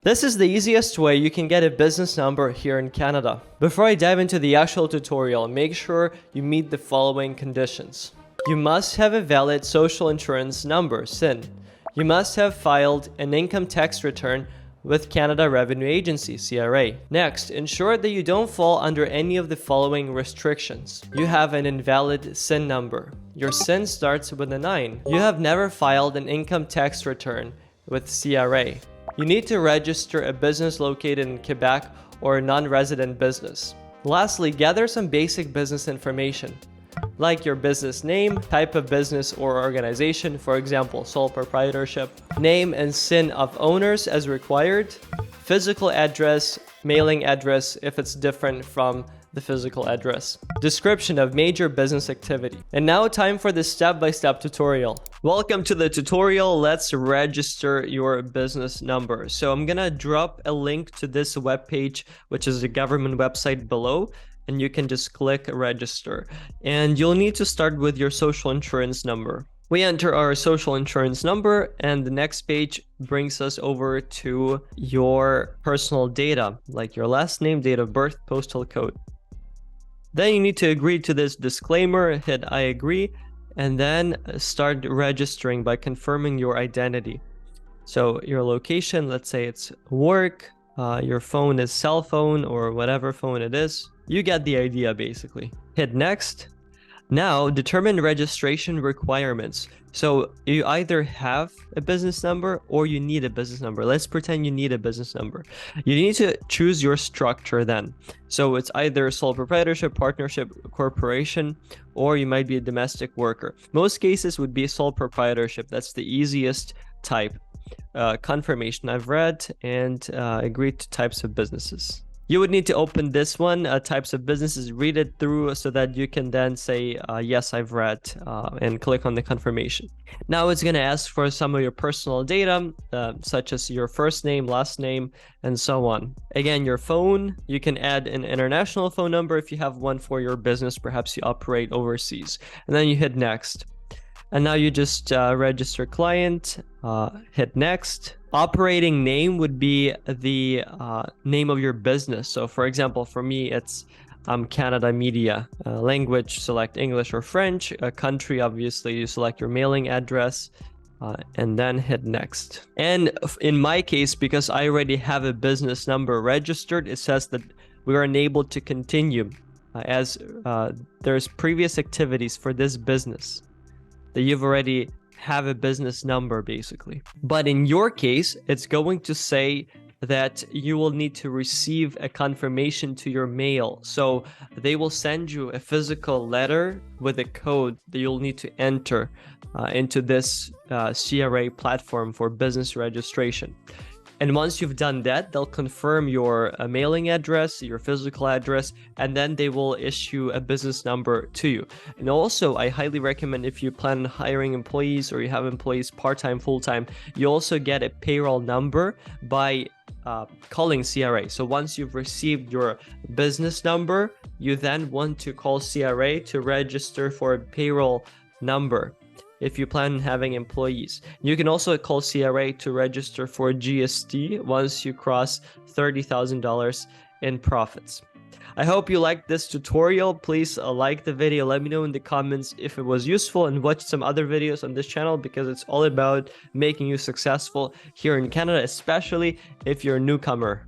This is the easiest way you can get a business number here in Canada. Before I dive into the actual tutorial, make sure you meet the following conditions. You must have a valid social insurance number, SIN. You must have filed an income tax return with Canada Revenue Agency, CRA. Next, ensure that you don't fall under any of the following restrictions. You have an invalid SIN number. Your SIN starts with a 9. You have never filed an income tax return with CRA. You need to register a business located in Quebec or a non-resident business. Lastly, gather some basic business information, like your business name, type of business or organization, for example, sole proprietorship, name and SIN of owners as required, physical address, mailing address if it's different from the physical address, description of major business activity. And now time for the step-by-step tutorial. Welcome to the tutorial. Let's register your business number. So I'm gonna drop a link to this webpage, which is the government website below, and you can just click register. And you'll need to start with your social insurance number. We enter our social insurance number, and the next page brings us over to your personal data, like your last name, date of birth, postal code. Then you need to agree to this disclaimer, hit I agree, and then start registering by confirming your identity. So your location, let's say it's work, your phone is cell phone or whatever phone it is. You get the idea basically. Hit next. Now determine registration requirements. So you either have a business number or you need a business number. Let's pretend you need a business number. You need to choose your structure then. So it's either sole proprietorship, partnership, corporation, or you might be a domestic worker. Most cases would be sole proprietorship. That's the easiest type. Confirmation I've read and agreed to types of businesses. You would need to open this one, types of businesses, read it through so that you can then say, yes, I've read, and click on the confirmation. Now it's going to ask for some of your personal data, such as your first name, last name, and so on. Again, your phone, you can add an international phone number if you have one for your business, perhaps you operate overseas. And then you hit next. And now you just register client, hit next. Operating name would be the name of your business. So for example, for me, it's Canada Media. Language, select English or French. Country, obviously, you select your mailing address and then hit next. And in my case, because I already have a business number registered, it says that we are unable to continue as there's previous activities for this business that you've already have a business number basically. But in your case, it's going to say that you will need to receive a confirmation to your mail. So they will send you a physical letter with a code that you'll need to enter into this CRA platform for business registration. And once you've done that, they'll confirm your mailing address, your physical address, and then they will issue a business number to you. And also, I highly recommend if you plan on hiring employees or you have employees part-time, full-time, you also get a payroll number by calling CRA. So once you've received your business number, you then want to call CRA to register for a payroll number. If you plan on having employees. You can also call CRA to register for GST once you cross $30,000 in profits. I hope you liked this tutorial. Please like the video. Let me know in the comments if it was useful, and watch some other videos on this channel because it's all about making you successful here in Canada, especially if you're a newcomer.